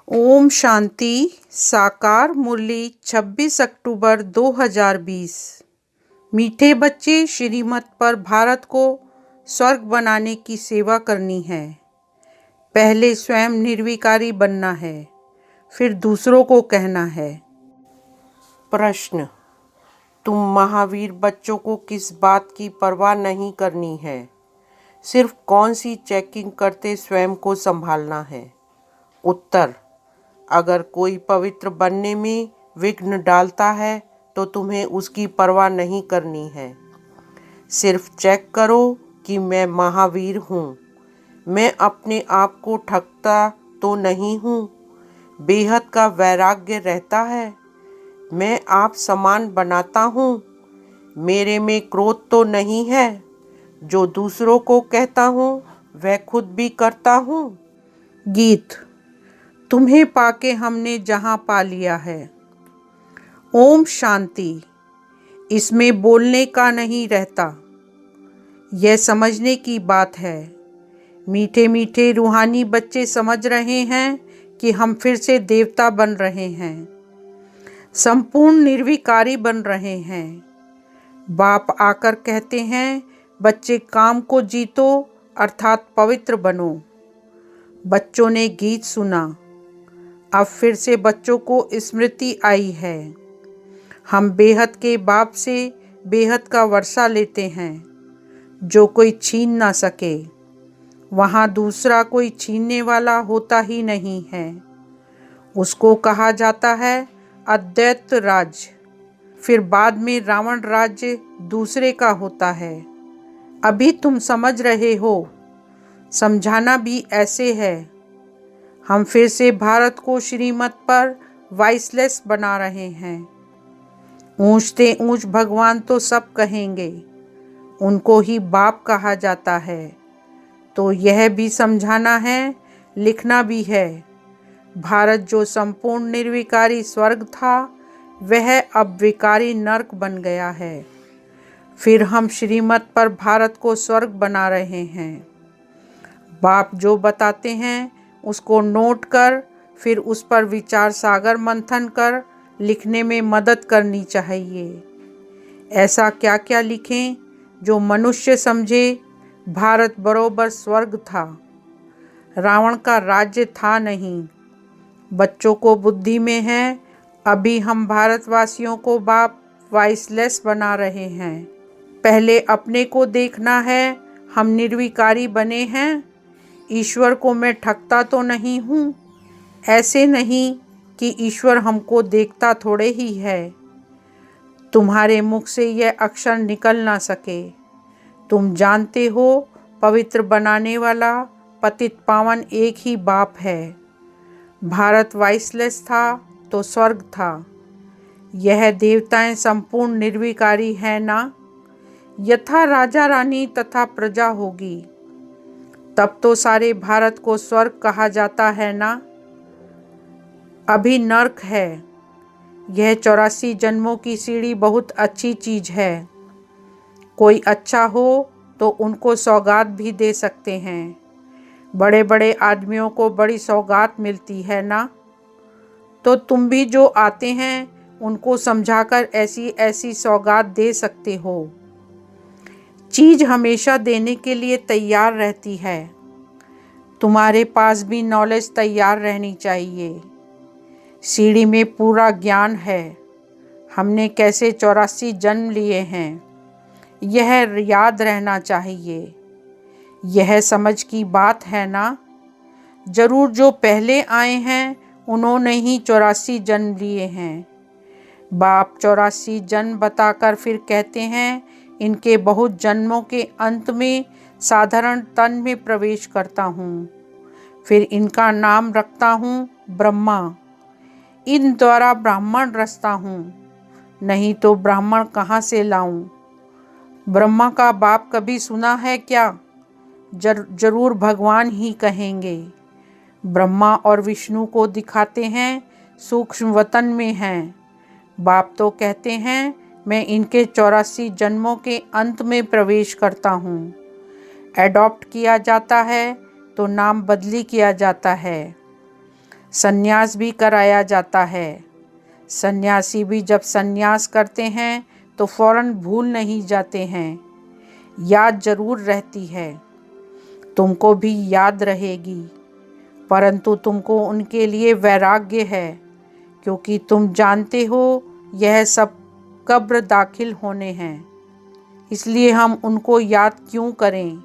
ओम शांति। साकार मुरली 26 अक्टूबर 2020। मीठे बच्चे, श्रीमत पर भारत को स्वर्ग बनाने की सेवा करनी है। पहले स्वयं निर्विकारी बनना है, फिर दूसरों को कहना है। प्रश्न: तुम महावीर बच्चों को किस बात की परवाह नहीं करनी है? सिर्फ कौन सी चेकिंग करते स्वयं को संभालना है? उत्तर: अगर कोई पवित्र बनने में विघ्न डालता है तो तुम्हें उसकी परवाह नहीं करनी है। सिर्फ चेक करो कि मैं महावीर हूँ। मैं अपने आप को ठगता तो नहीं हूँ। बेहद का वैराग्य रहता है। मैं आप समान बनाता हूँ। मेरे में क्रोध तो नहीं है। जो दूसरों को कहता हूँ वह खुद भी करता हूँ। गीत। तुम्हें पाके हमने जहाँ पा लिया है। ओम शांति। इसमें बोलने का नहीं रहता, यह समझने की बात है। मीठे मीठे रूहानी बच्चे समझ रहे हैं कि हम फिर से देवता बन रहे हैं, संपूर्ण निर्विकारी बन रहे हैं। बाप आकर कहते हैं, बच्चे काम को जीतो अर्थात पवित्र बनो। बच्चों ने गीत सुना। अब फिर से बच्चों को स्मृति आई है। हम बेहद के बाप से बेहद का वर्षा लेते हैं, जो कोई छीन ना सके। वहाँ दूसरा कोई छीनने वाला होता ही नहीं है। उसको कहा जाता है अद्वैत राज्य। फिर बाद में रावण राज्य दूसरे का होता है। अभी तुम समझ रहे हो, समझाना भी ऐसे है। हम फिर से भारत को श्रीमत पर वाइसलेस बना रहे हैं। ऊंचते ऊंच भगवान तो सब कहेंगे, उनको ही बाप कहा जाता है। तो यह भी समझाना है, लिखना भी है। भारत जो संपूर्ण निर्विकारी स्वर्ग था, वह अब विकारी नरक बन गया है। फिर हम श्रीमत पर भारत को स्वर्ग बना रहे हैं। बाप जो बताते हैं उसको नोट कर, फिर उस पर विचार सागर मंथन कर लिखने में मदद करनी चाहिए। ऐसा क्या क्या लिखें जो मनुष्य समझे भारत बरोबर स्वर्ग था, रावण का राज्य था नहीं। बच्चों को बुद्धि में है, अभी हम भारतवासियों को बाप वाइसलेस बना रहे हैं। पहले अपने को देखना है, हम निर्विकारी बने हैं। ईश्वर को मैं ठगता तो नहीं हूँ। ऐसे नहीं कि ईश्वर हमको देखता थोड़े ही है। तुम्हारे मुख से यह अक्षर निकल ना सके। तुम जानते हो, पवित्र बनाने वाला पतित पावन एक ही बाप है। भारत वाइसलेस था तो स्वर्ग था। यह देवताएं संपूर्ण निर्विकारी है ना। यथा राजा रानी तथा प्रजा होगी, तब तो सारे भारत को स्वर्ग कहा जाता है ना। अभी नर्क है। यह 84 जन्मों की सीढ़ी बहुत अच्छी चीज है। कोई अच्छा हो तो उनको सौगात भी दे सकते हैं। बड़े बड़े आदमियों को बड़ी सौगात मिलती है ना। तो तुम भी जो आते हैं उनको समझाकर ऐसी ऐसी सौगात दे सकते हो। चीज हमेशा देने के लिए तैयार रहती है। तुम्हारे पास भी नॉलेज तैयार रहनी चाहिए। सीढ़ी में पूरा ज्ञान है। हमने कैसे 84 जन्म लिए हैं, यह याद रहना चाहिए। यह समझ की बात है ना। जरूर जो पहले आए हैं उन्होंने ही 84 जन्म लिए हैं। बाप 84 जन्म बताकर फिर कहते हैं, इनके बहुत जन्मों के अंत में साधारण तन में प्रवेश करता हूँ। फिर इनका नाम रखता हूँ ब्रह्मा। इन द्वारा ब्राह्मण रचता हूँ, नहीं तो ब्राह्मण कहाँ से लाऊं। ब्रह्मा का बाप कभी सुना है क्या? जरूर भगवान ही कहेंगे। ब्रह्मा और विष्णु को दिखाते हैं सूक्ष्म वतन में हैं। बाप तो कहते हैं, मैं इनके 84 जन्मों के अंत में प्रवेश करता हूँ। एडॉप्ट किया जाता है तो नाम बदली किया जाता है। संन्यास भी कराया जाता है। सन्यासी भी जब संन्यास करते हैं तो फौरन भूल नहीं जाते हैं, याद जरूर रहती है। तुमको भी याद रहेगी, परंतु तुमको उनके लिए वैराग्य है, क्योंकि तुम जानते हो यह सब कब्र दाखिल होने हैं। इसलिए हम उनको याद क्यों करें?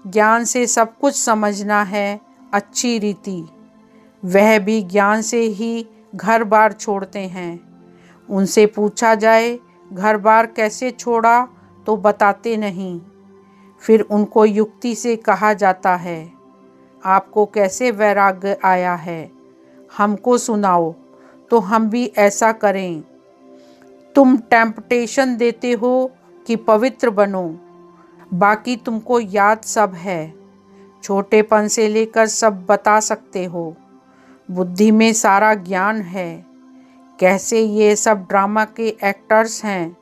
ज्ञान से सब कुछ समझना है अच्छी रीति। वह भी ज्ञान से ही घर बार छोड़ते हैं। उनसे पूछा जाए घर बार कैसे छोड़ा तो बताते नहीं। फिर उनको युक्ति से कहा जाता है, आपको कैसे वैराग्य आया है, हमको सुनाओ तो हम भी ऐसा करें। तुम टेम्पटेशन देते हो कि पवित्र बनो, बाकी तुमको याद सब है। छोटेपन से लेकर सब बता सकते हो। बुद्धि में सारा ज्ञान है। कैसे ये सब ड्रामा के एक्टर्स हैं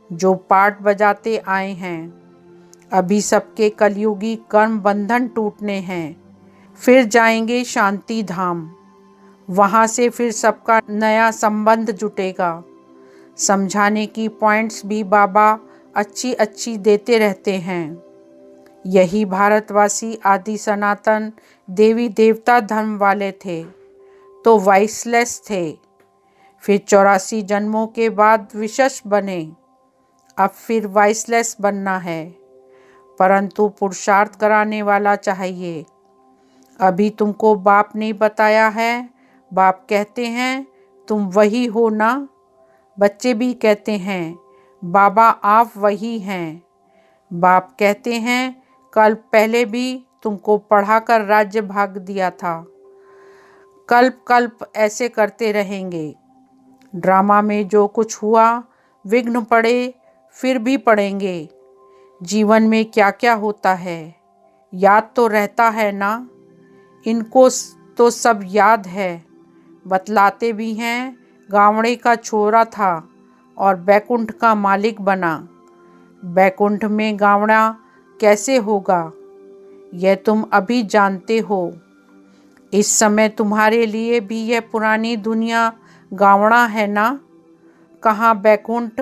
जो पार्ट बजाते आए हैं। अभी सबके कलयुगी कर्म बंधन टूटने हैं, फिर जाएंगे शांति धाम। वहाँ से फिर सबका नया संबंध जुटेगा। समझाने की पॉइंट्स भी बाबा अच्छी अच्छी देते रहते हैं। यही भारतवासी आदि सनातन देवी देवता धर्म वाले थे तो वाइसलेस थे। फिर 84 जन्मों के बाद विशेष बने। अब फिर वाइसलेस बनना है, परंतु पुरुषार्थ कराने वाला चाहिए। अभी तुमको बाप ने बताया है। बाप कहते हैं तुम वही हो ना। बच्चे भी कहते हैं बाबा आप वही हैं। बाप कहते हैं कल पहले भी तुमको पढ़ाकर राज्य भाग दिया था। कल्प कल्प ऐसे करते रहेंगे। ड्रामा में जो कुछ हुआ, विघ्न पड़े फिर भी पड़ेंगे। जीवन में क्या क्या होता है याद तो रहता है ना। इनको तो सब याद है। बतलाते भी हैं गावड़े का छोरा था और बैकुंठ का मालिक बना। बैकुंठ में गावड़ा कैसे होगा यह तुम अभी जानते हो। इस समय तुम्हारे लिए भी यह पुरानी दुनिया गावड़ा है ना। कहाँ बैकुंठ,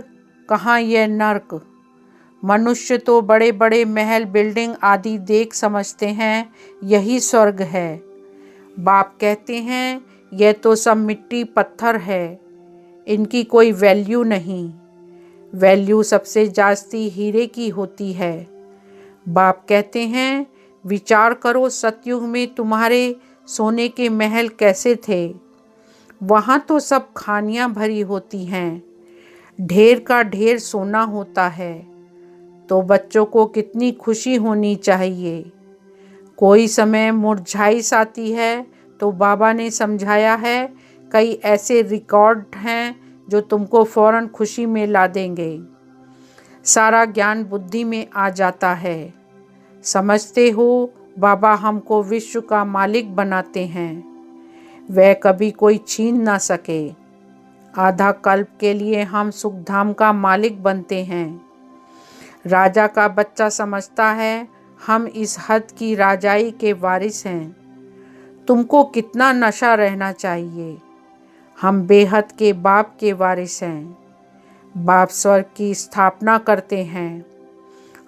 कहाँ यह नर्क। मनुष्य तो बड़े बड़े महल बिल्डिंग आदि देख समझते हैं यही स्वर्ग है। बाप कहते हैं यह तो सब मिट्टी पत्थर है, इनकी कोई वैल्यू नहीं। वैल्यू सबसे जास्ती हीरे की होती है। बाप कहते हैं विचार करो सतयुग में तुम्हारे सोने के महल कैसे थे। वहाँ तो सब खानियाँ भरी होती हैं, ढेर का ढेर सोना होता है। तो बच्चों को कितनी खुशी होनी चाहिए। कोई समय मुरझाइश आती है तो बाबा ने समझाया है कई ऐसे रिकॉर्ड हैं जो तुमको फौरन खुशी में ला देंगे। सारा ज्ञान बुद्धि में आ जाता है। समझते हो बाबा हमको विश्व का मालिक बनाते हैं, वह कभी कोई छीन ना सके। आधा कल्प के लिए हम सुखधाम का मालिक बनते हैं। राजा का बच्चा समझता है हम इस हद की राजाई के वारिस हैं। तुमको कितना नशा रहना चाहिए। हम बेहद के बाप के वारिस हैं। बाप स्वर्ग की स्थापना करते हैं।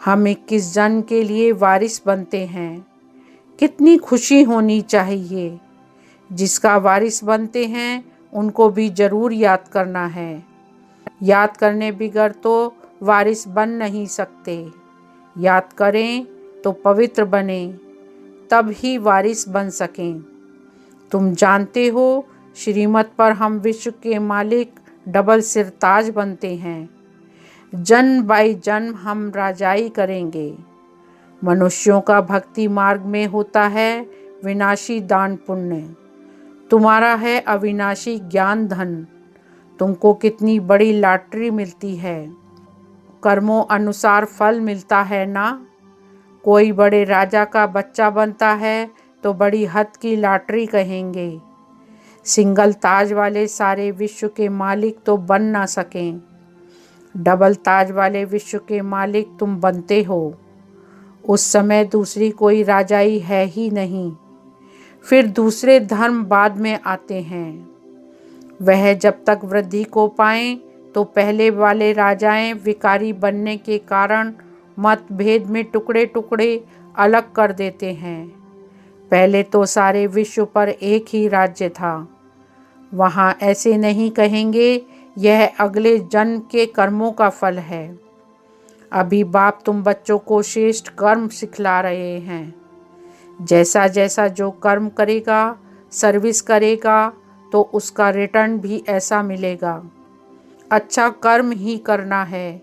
हम 21 जन्म के लिए वारिस बनते हैं। कितनी खुशी होनी चाहिए। जिसका वारिस बनते हैं उनको भी जरूर याद करना है। याद करने बिगर तो वारिस बन नहीं सकते। याद करें तो पवित्र बने, तब ही वारिस बन सकें। तुम जानते हो श्रीमत पर हम विश्व के मालिक डबल सिरताज बनते हैं। जन्म बाई जन्म हम राजाई करेंगे। मनुष्यों का भक्ति मार्ग में होता है विनाशी दान पुण्य। तुम्हारा है अविनाशी ज्ञान धन। तुमको कितनी बड़ी लॉटरी मिलती है। कर्मों अनुसार फल मिलता है ना। कोई बड़े राजा का बच्चा बनता है तो बड़ी हद की लॉटरी कहेंगे। सिंगल ताज वाले सारे विश्व के मालिक तो बन ना सकें। डबल ताज वाले विश्व के मालिक तुम बनते हो। उस समय दूसरी कोई राजाई है ही नहीं। फिर दूसरे धर्म बाद में आते हैं। वह जब तक वृद्धि को पाएं तो पहले वाले राजाएं विकारी बनने के कारण मतभेद में टुकड़े टुकड़े अलग कर देते हैं। पहले तो सारे विश्व पर एक ही राज्य था। वहाँ ऐसे नहीं कहेंगे, यह अगले जन्म के कर्मों का फल है। अभी बाप तुम बच्चों को श्रेष्ठ कर्म सिखला रहे हैं। जैसा जैसा जो कर्म करेगा, सर्विस करेगा, तो उसका रिटर्न भी ऐसा मिलेगा। अच्छा कर्म ही करना है।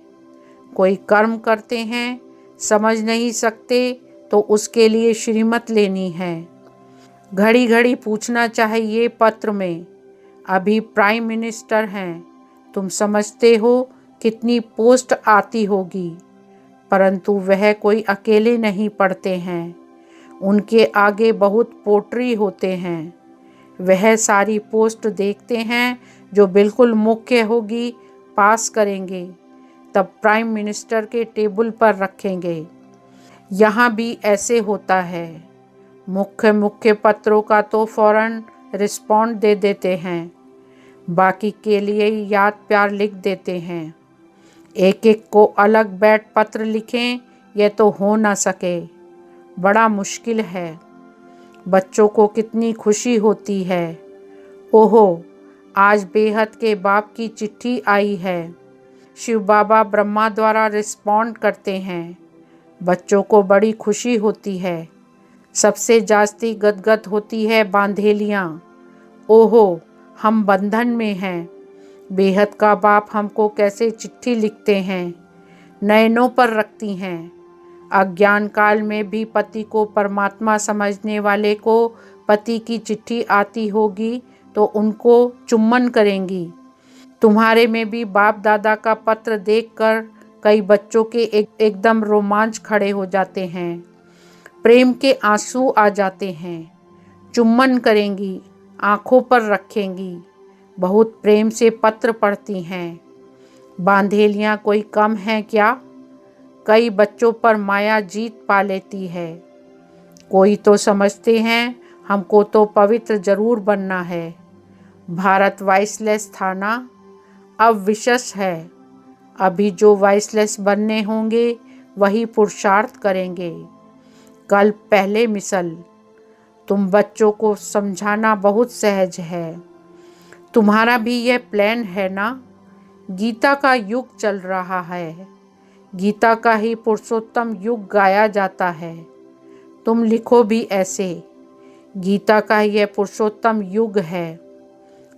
कोई कर्म करते हैं, समझ नहीं सकते, तो उसके लिए श्रीमत लेनी है। घड़ी घड़ी पूछना चाहिए पत्र में, अभी प्राइम मिनिस्टर हैं, तुम समझते हो कितनी पोस्ट आती होगी। परंतु वह कोई अकेले नहीं पढ़ते हैं, उनके आगे बहुत पोट्री होते हैं। वह सारी पोस्ट देखते हैं, जो बिल्कुल मुख्य होगी पास करेंगे, तब प्राइम मिनिस्टर के टेबल पर रखेंगे। यहाँ भी ऐसे होता है। मुख्य मुख्य पत्रों का तो फौरन रिस्पॉन्ड दे देते हैं, बाकी के लिए याद प्यार लिख देते हैं। एक एक को अलग बैठ पत्र लिखें, यह तो हो ना सके, बड़ा मुश्किल है। बच्चों को कितनी खुशी होती है, ओहो आज बेहद के बाप की चिट्ठी आई है। शिव बाबा ब्रह्मा द्वारा रिस्पॉन्ड करते हैं। बच्चों को बड़ी खुशी होती है। सबसे जास्ती गदगद होती है बांधेलियाँ। ओहो हम बंधन में हैं। बेहद का बाप हमको कैसे चिट्ठी लिखते हैं, नयनों पर रखती हैं। अज्ञान काल में भी पति को परमात्मा समझने वाले को पति की चिट्ठी आती होगी तो उनको चुम्बन करेंगी। तुम्हारे में भी बाप दादा का पत्र देखकर कई बच्चों के एकदम रोमांच खड़े हो जाते हैं, प्रेम के आंसू आ जाते हैं। चुम्बन करेंगी, आंखों पर रखेंगी, बहुत प्रेम से पत्र पढ़ती हैं। बांधेलियाँ कोई कम हैं क्या? कई बच्चों पर माया जीत पा लेती है। कोई तो समझते हैं हमको तो पवित्र जरूर बनना है। भारत वाइसलेस था ना, अब विशेष है। अभी जो वाइसलेस बनने होंगे वही पुरुषार्थ करेंगे। कल पहले मिसल। तुम बच्चों को समझाना बहुत सहज है। तुम्हारा भी यह प्लान है ना? गीता का युग चल रहा है। गीता का ही पुरुषोत्तम युग गाया जाता है। तुम लिखो भी ऐसे, गीता का यह पुरुषोत्तम युग है,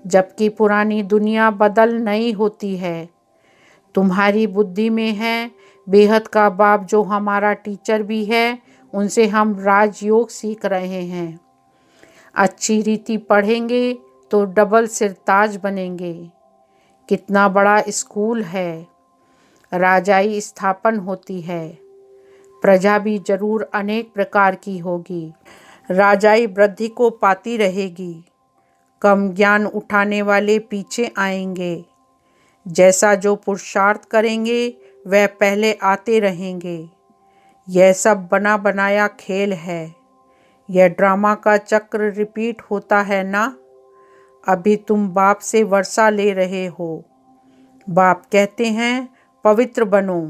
जबकि पुरानी दुनिया बदल नहीं होती है। तुम्हारी बुद्धि में है। बेहद का बाप जो हमारा टीचर भी है, उनसे हम राजयोग सीख रहे हैं। अच्छी रीति पढ़ेंगे तो डबल सिरताज बनेंगे। कितना बड़ा स्कूल है। राजाई स्थापन होती है। प्रजा भी जरूर अनेक प्रकार की होगी। राजाई वृद्धि को पाती रहेगी। कम ज्ञान उठाने वाले पीछे आएंगे। जैसा जो पुरुषार्थ करेंगे वह पहले आते रहेंगे। यह सब बना बनाया खेल है। यह ड्रामा का चक्र रिपीट होता है ना। अभी तुम बाप से वर्षा ले रहे हो। बाप कहते हैं पवित्र बनो।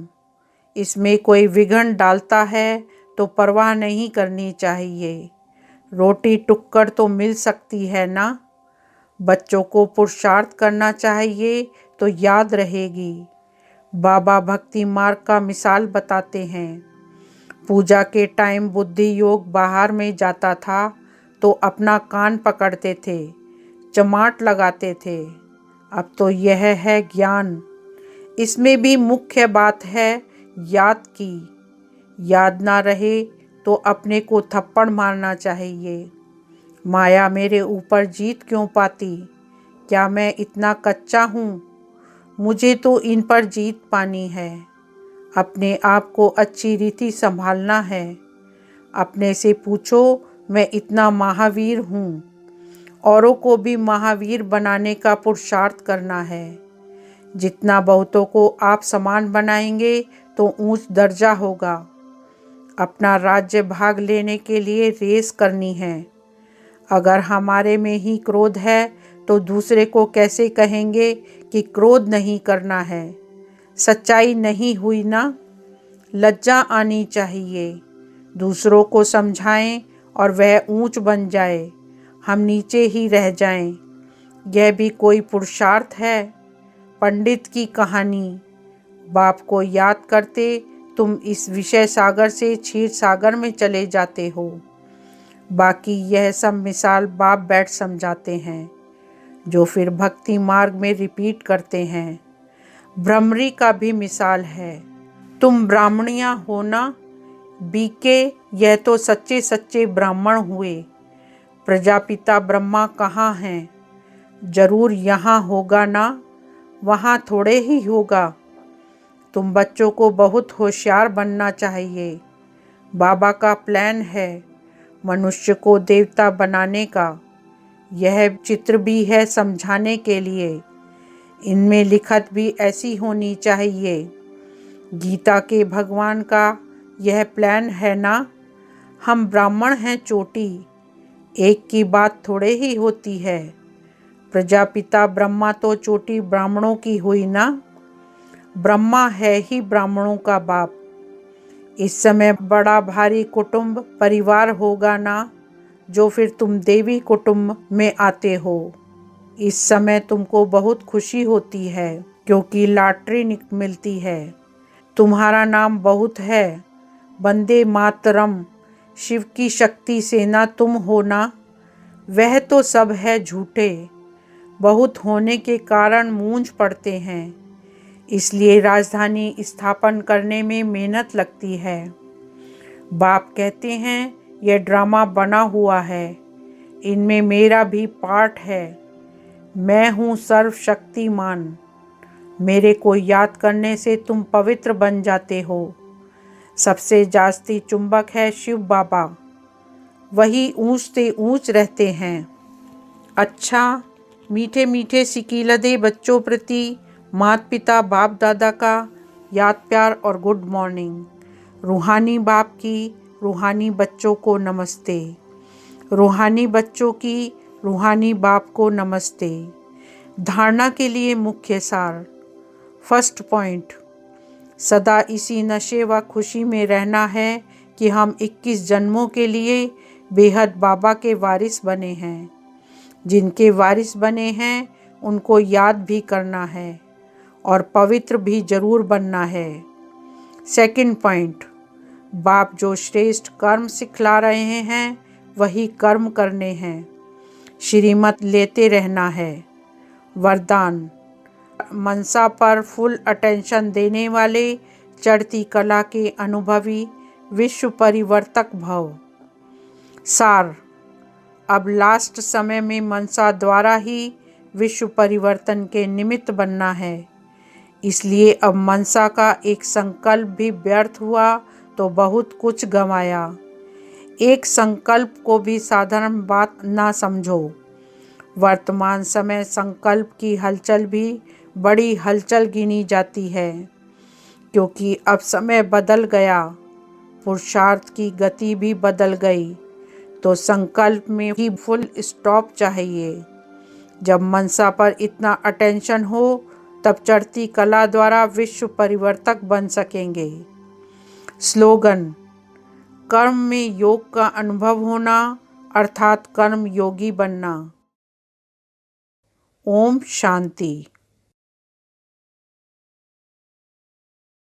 इसमें कोई विघ्न डालता है तो परवाह नहीं करनी चाहिए। रोटी टुक्कड़ तो मिल सकती है ना। बच्चों को पुरुषार्थ करना चाहिए तो याद रहेगी। बाबा भक्ति मार्ग का मिसाल बताते हैं। पूजा के टाइम बुद्धि योग बाहर में जाता था तो अपना कान पकड़ते थे, चमाट लगाते थे। अब तो यह है ज्ञान। इसमें भी मुख्य बात है याद की। याद ना रहे तो अपने को थप्पड़ मारना चाहिए। माया मेरे ऊपर जीत क्यों पाती? क्या मैं इतना कच्चा हूँ? मुझे तो इन पर जीत पानी है। अपने आप को अच्छी रीति संभालना है। अपने से पूछो, मैं इतना महावीर हूँ। औरों को भी महावीर बनाने का पुरुषार्थ करना है। जितना बहुतों को आप समान बनाएंगे तो ऊंच दर्जा होगा। अपना राज्य भाग लेने के लिए रेस करनी है। अगर हमारे में ही क्रोध है तो दूसरे को कैसे कहेंगे कि क्रोध नहीं करना है। सच्चाई नहीं हुई ना। लज्जा आनी चाहिए। दूसरों को समझाएं और वह ऊंच बन जाए, हम नीचे ही रह जाएं। यह भी कोई पुरुषार्थ है। पंडित की कहानी। बाप को याद करते तुम इस विषय सागर से क्षीर सागर में चले जाते हो। बाकी यह सब मिसाल बाप बैठ समझाते हैं, जो फिर भक्ति मार्ग में रिपीट करते हैं। भ्रमरी का भी मिसाल है। तुम ब्राह्मणियाँ हो ना, बीके, यह तो सच्चे सच्चे ब्राह्मण हुए। प्रजापिता ब्रह्मा कहाँ हैं? जरूर यहाँ होगा ना, वहाँ थोड़े ही होगा। तुम बच्चों को बहुत होशियार बनना चाहिए। बाबा का प्लान है मनुष्य को देवता बनाने का। यह चित्र भी है समझाने के लिए। इनमें लिखत भी ऐसी होनी चाहिए। गीता के भगवान का यह प्लान है ना। हम ब्राह्मण हैं चोटी, एक की बात थोड़े ही होती है। प्रजापिता ब्रह्मा तो चोटी ब्राह्मणों की हुई ना। ब्रह्मा है ही ब्राह्मणों का बाप। इस समय बड़ा भारी कुटुंब परिवार होगा ना, जो फिर तुम देवी कुटुंब में आते हो। इस समय तुमको बहुत खुशी होती है क्योंकि लॉटरी मिलती है। तुम्हारा नाम बहुत है। वंदे मातरम, शिव की शक्ति सेना तुम हो ना। वह तो सब है झूठे, बहुत होने के कारण मूंझ पड़ते हैं। इसलिए राजधानी स्थापन करने में मेहनत लगती है। बाप कहते हैं यह ड्रामा बना हुआ है, इनमें मेरा भी पार्ट है। मैं हूँ सर्वशक्तिमान। मेरे को याद करने से तुम पवित्र बन जाते हो। सबसे जास्ती चुंबक है शिव बाबा, वही ऊंचते ऊंच रहते हैं। अच्छा, मीठे मीठे सिकीलदे बच्चों प्रति माता पिता बाप दादा का याद प्यार और गुड मॉर्निंग। रूहानी बाप की रूहानी बच्चों को नमस्ते। रूहानी बच्चों की रूहानी बाप को नमस्ते। धारणा के लिए मुख्य सार। फर्स्ट पॉइंट, सदा इसी नशे व खुशी में रहना है कि हम 21 जन्मों के लिए बेहद बाबा के वारिस बने हैं। जिनके वारिस बने हैं उनको याद भी करना है और पवित्र भी जरूर बनना है। सेकंड पॉइंट, बाप जो श्रेष्ठ कर्म सिखला रहे हैं वही कर्म करने हैं। श्रीमत लेते रहना है। वरदान, मनसा पर फुल अटेंशन देने वाले चढ़ती कला के अनुभवी विश्व परिवर्तक भव। सार, अब लास्ट समय में मनसा द्वारा ही विश्व परिवर्तन के निमित्त बनना है। इसलिए अब मनसा का एक संकल्प भी व्यर्थ हुआ तो बहुत कुछ गंवाया। एक संकल्प को भी साधारण बात ना समझो। वर्तमान समय संकल्प की हलचल भी बड़ी हलचल गिनी जाती है, क्योंकि अब समय बदल गया, पुरुषार्थ की गति भी बदल गई। तो संकल्प में ही फुल स्टॉप चाहिए। जब मनसा पर इतना अटेंशन हो तब चढ़ती कला द्वारा विश्व परिवर्तक बन सकेंगे। स्लोगन, कर्म में योग का अनुभव होना अर्थात कर्म योगी बनना। ओम शांति।